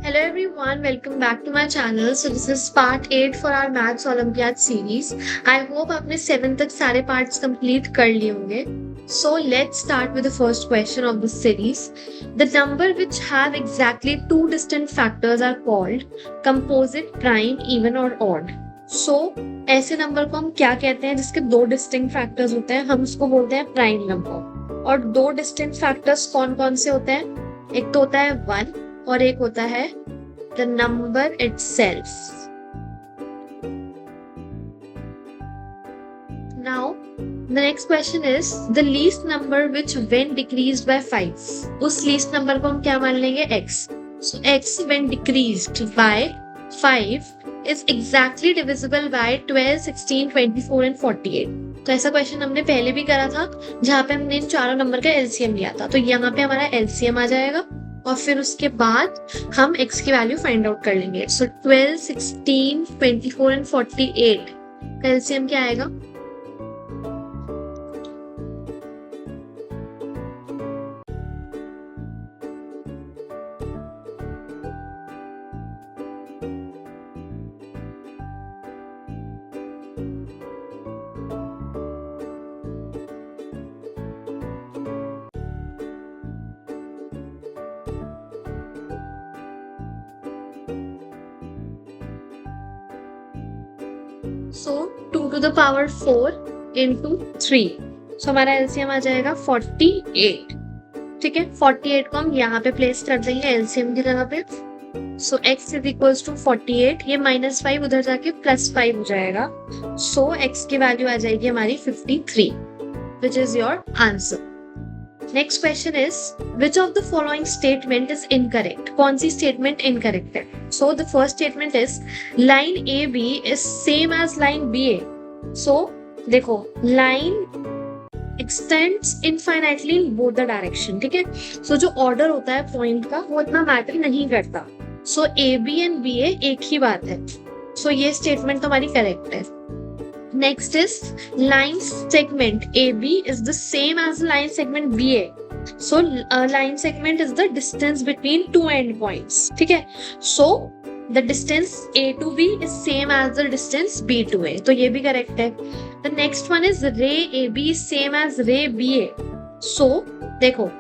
Hello everyone, welcome back to my channel. So this is part 8 for our Maths Olympiad series. I hope आपने 7 तक सारे parts complete कर लिए होंगे. So let's start with the first question of this series. The number which have exactly two distinct factors are called composite, prime, even or odd. So ऐसे number को हम क्या कहते हैं जिसके दो डिस्टिंक्ट फैक्टर्स होते हैं, हम उसको बोलते हैं प्राइम नंबर. और दो डिस्टिंक्ट फैक्टर्स कौन कौन से होते हैं? एक तो होता है 1 और एक होता है the number itself. Now the next question is the least number which when decreased by 5. उस least number को हम क्या मान लेंगे? x. So x when decreased by 5 is exactly divisible by 12, 16, 24 and 48. तो ऐसा क्वेश्चन हमने पहले भी करा था जहाँ पे हमने इन चारों नंबर का एलसीएम लिया था. तो यहाँ पे हमारा एलसीएम आ जाएगा और फिर उसके बाद हम x की वैल्यू फाइंड आउट कर लेंगे. सो 12, 16, 24 एंड 48 का एलसीएम क्या आएगा? सो 2 to the power 4 into 3. सो हमारा एलसीएम आ जाएगा 48. ठीक है, 48 को हम यहाँ पे प्लेस कर देंगे एलसीएम की जगह पे. सो x इज इक्वल्स टू 48. ये -5 उधर जाके +5 हो जाएगा. सो x की वैल्यू आ जाएगी हमारी 53, which is your answer. Next question is which of the following statement is incorrect? कौन सी स्टेटमेंट इनकरेक्ट है? So the first statement is line A B is same as line B A. So देखो, line extends infinitely in both the direction. ठीक है, सो जो order होता है point का वो इतना मैटर नहीं करता. सो ए बी एंड बी ए एक ही बात है. सो ये स्टेटमेंट तो हमारी करेक्ट है. Next is line segment AB is the same as line segment BA. So line segment is the distance between two endpoints. ठीक है, so the distance A to B is same as the distance B to A. तो ये भी correct है. The next one is ray AB is same as ray BA. So देखो,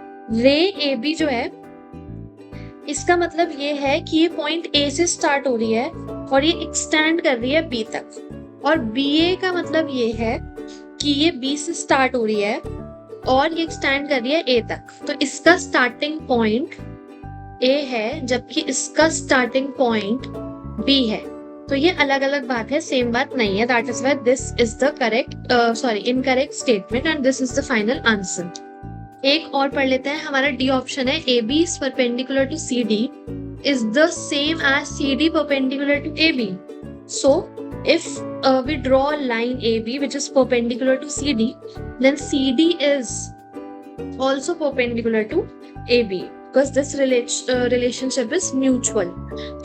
ray AB जो है इसका मतलब ये है कि ये पॉइंट A से स्टार्ट हो रही है और ये एक्सटेंड कर रही है B तक. और BA का मतलब ये है कि ये B से स्टार्ट हो रही है और ये एक्सटेंड कर रही है A तक. तो इसका स्टार्टिंग पॉइंट A है जबकि इसका स्टार्टिंग पॉइंट B है. तो ये अलग अलग बात है, सेम बात नहीं है. That is why this is the incorrect statement and this is the final answer. एक और पढ़ लेते हैं. हमारा डी ऑप्शन है AB is perpendicular to CD is the same as CD perpendicular to AB. So if we draw a line AB which is perpendicular to CD, then CD is also perpendicular to AB because this relationship is mutual.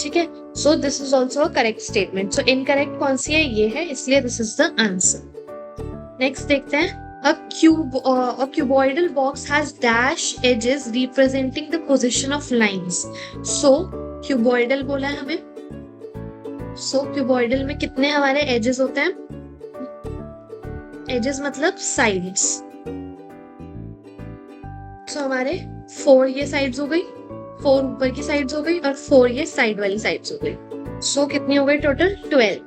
ठीक है, so this is also a correct statement. So incorrect कौन सी है? ये है, इसलिए this is the answer. Next देखते हैं. A cuboidal box has dash edges representing the position of lines. So cuboidal बोला है हमें. सो क्यूबॉइडल में कितने हमारे एजेस होते हैं? एजेस मतलब साइड्स. सो हमारे 4 ये साइड्स हो गई, 4 ऊपर की साइड्स हो गई और 4 ये साइड वाली साइड्स हो गई. सो कितनी हो गई total? 12.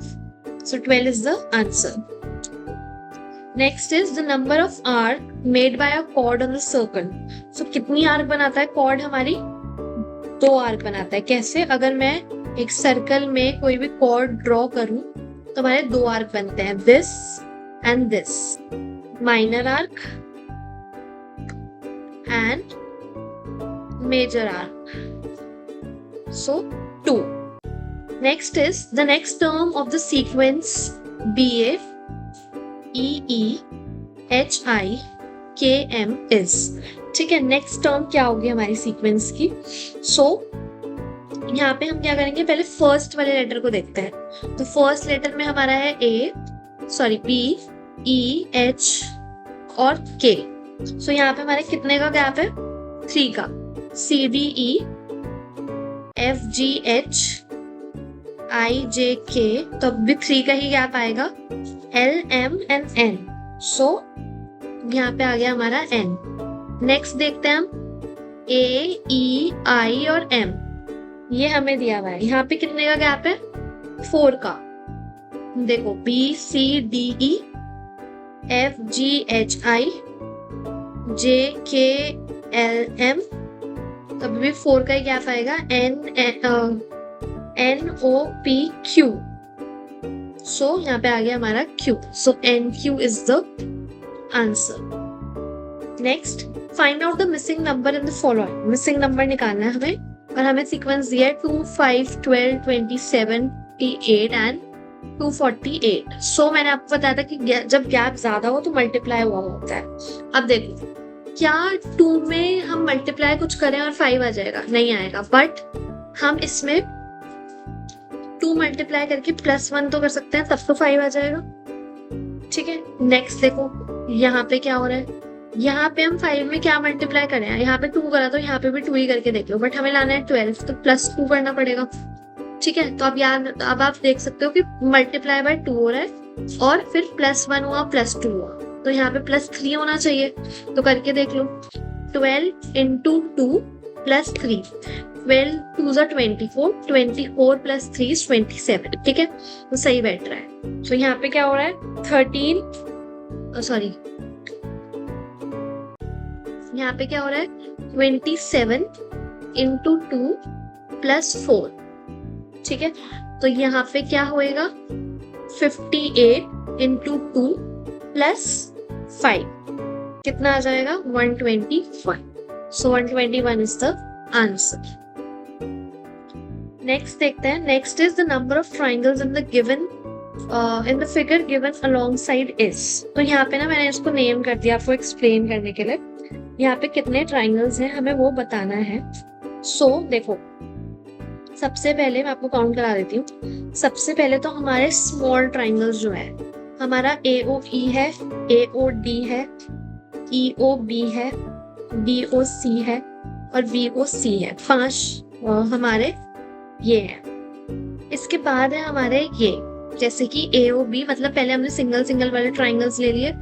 So 12 is the answer. Next is the number of arc made by a chord on the circle. So कितनी आर्क बनाता है कॉर्ड? हमारी 2 आर्क बनाता है. कैसे? अगर मैं एक सर्कल में कोई भी कॉर्ड ड्रॉ करूं तो हमारे 2 आर्क बनते हैं, this and this, minor arc and major arc. So 2. Next is the next term of the sequence BA EE HI KM is. ठीक है, नेक्स्ट टर्म क्या होगी हमारी सीक्वेंस की? सो यहाँ पे हम क्या करेंगे, पहले फर्स्ट वाले लेटर को देखते हैं. तो फर्स्ट लेटर में हमारा है B E H और K. सो यहाँ पे हमारे कितने का गैप है? 3 का. C D E FGHIJK, तो अब भी 3 का ही गैप आएगा, LM एंड N, सो यहाँ पे आ गया हमारा N। नेक्स्ट देखते हैं हम AEI और M, ये हमें दिया हुआ है, यहाँ पे कितने का गैप है, 4 का। देखो BCDE FGHI JKLM, तब भी 4 का ही गैप आएगा, NOPQ, सो यहाँ पे आ गया हमारा Q, so NQ is the answer. Next, find out the missing number in the following, missing number निकालना है हमें, और हमें सीक्वेंस दिया है 2, 5, 12, 27, 8 एंड 248। सो मैंने आपको बताया था कि जब गैप ज्यादा हो तो मल्टीप्लाई हुआ होता है। अब देखो, क्या 2 में हम मल्टीप्लाई कुछ करें और 5 आ जाएगा, नहीं आएगा, बट हम इसमें 2 मल्टीप्लाई करके +1 तो कर सकते हैं, तब तो 5 आ जाएगा। ठीक है, नेक्स्ट देखो यहाँ पे क्या हो रहा है, यहाँ पे हम 5 में क्या मल्टीप्लाई करें, यहाँ पे 2 करा तो यहाँ पे भी 2 ही करके देख लो, बट हमें लाना है 12, तो +2 करना पड़ेगा। ठीक है, तो अब आप देख सकते हो कि मल्टीप्लाई बाय 2 हो रहा है, और फिर +1 हुआ, +2 हुआ, तो यहाँ पे +3 होना चाहिए, तो करके देख लो, 12 into 2 + 3, 12 2s are 24, 24 + 3 is 27। ठीक है, तो सही बैठ रहा है। तो यहाँ पे क्या हो रहा है, 13, सॉरी, यहाँ पे क्या हो रहा है, 27 into 2 + 4। ठीक है, तो यहाँ पे क्या होएगा, 58 into 2 + 5, कितना आ जाएगा, 121, सो 121 इज द आंसर। नेक्स्ट देखते हैं, next is the number of triangles in the given in the figure given alongside is. तो यहाँ पे ना मैंने इसको नेम कर दिया आपको एक्सप्लेन करने के लिए, यहाँ पे कितने ट्राइंगल्स हैं हमें वो बताना है। सो देखो, सबसे पहले मैं आपको काउंट करा देती हूँ। सबसे पहले तो हमारे स्मॉल ट्राइंगल्स जो है, हमारा AOE है, AOD है, EOB है, DOC है और VOC है, 5 हमारे ये है। इसके बाद है हमारे ये, जैसे कि AOB, मतलब पहले हमने सिंगल सिंगल वाले ट्राइंगल्स ले लिए,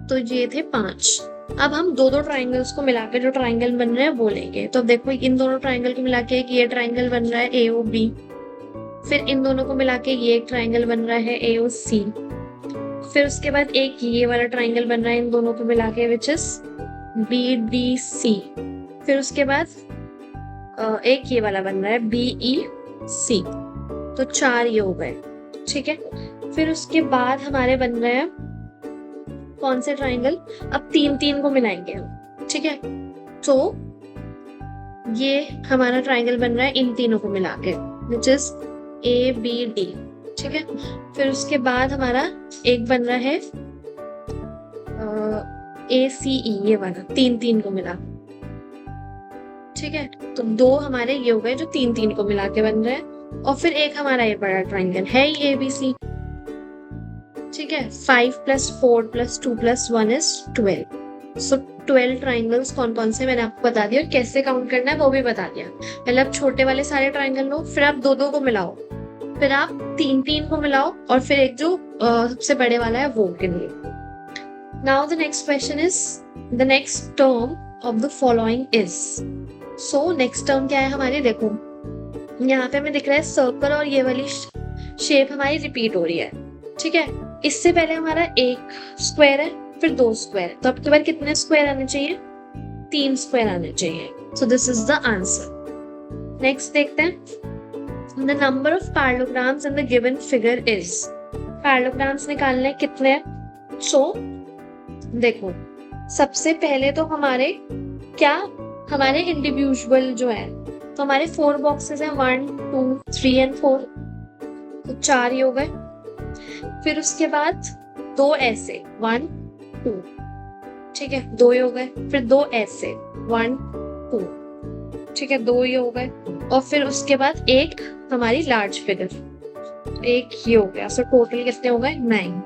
तो ये थे 5। अब हम दो ट्राइंगल्स को मिलाकर जो ट्राइंगल बन रहे हैं वो लेंगे। तो अब देखो, इन दोनों ट्राइंगल को मिला के एक ये ट्राइंगल बन रहा है AOB, फिर इन दोनों को मिला के ये एक ट्राइंगल बन रहा है AOC, फिर उसके बाद एक ये वाला ट्राइंगल बन रहा है इन दोनों को मिला के विच इज BDC, फिर उसके बाद एक ये वाला बन रहा है BEC, तो 4 ये हो गए। ठीक है, फिर उसके बाद हमारे बन रहे हैं कौन से ट्राइंगल, अब 3 को मिलाएंगे हम। ठीक है, तो ये हमारा ट्राइंगल बन रहा है इन तीनों को मिला के विच इज ABD। ठीक है, फिर उसके बाद हमारा एक बन रहा है ACE, ये वाला 3 को मिला। ठीक है, तो 2 हमारे ये हो गए जो 3 को मिला के बन रहे हैं, और फिर एक हमारा ये बड़ा ट्राइंगल है ABC। ठीक है, 5 + 4 + 2 + 1 is 12। सो 12 ट्राइंगल्स कौन कौन से मैंने आपको बता दिया, और कैसे काउंट करना है वो भी बता दिया। पहले आप छोटे वाले सारे ट्राइंगल लो, फिर आप 2 को मिलाओ, फिर आप 3 को मिलाओ, और फिर एक जो सबसे बड़े वाला है वो गिन लो। Now the next question is the next term of the following is. So next term क्या है हमारी, देखो यहाँ पे हमें दिख रहा है सर्कल, और ये वाली शेप हमारी रिपीट हो रही है। ठीक है, इससे पहले हमारा एक स्क्वायर है, फिर 2 स्क्वायर, तो अब की बार कितने स्क्वायर आने चाहिए, 3 स्क्वायर आने चाहिए। So this is the answer. Next देखते हैं, the number of parallelograms in the given figure is. Parallelograms निकालने कितने हैं। सो देखो, सबसे पहले तो हमारे क्या, हमारे इंडिविजुअल जो है, तो हमारे 4 बॉक्सेस हैं, 1 2 3 एंड 4, तो 4 ही हो गए। फिर उसके बाद 2 ऐसे, 1 2, ठीक है, 2 ही हो गए। फिर 2 ऐसे, 1 2, ठीक है, 2 ही हो गए। और फिर उसके बाद एक हमारी लार्ज फिगर, एक ही हो गया। सो टोटल कितने हो गए, 9।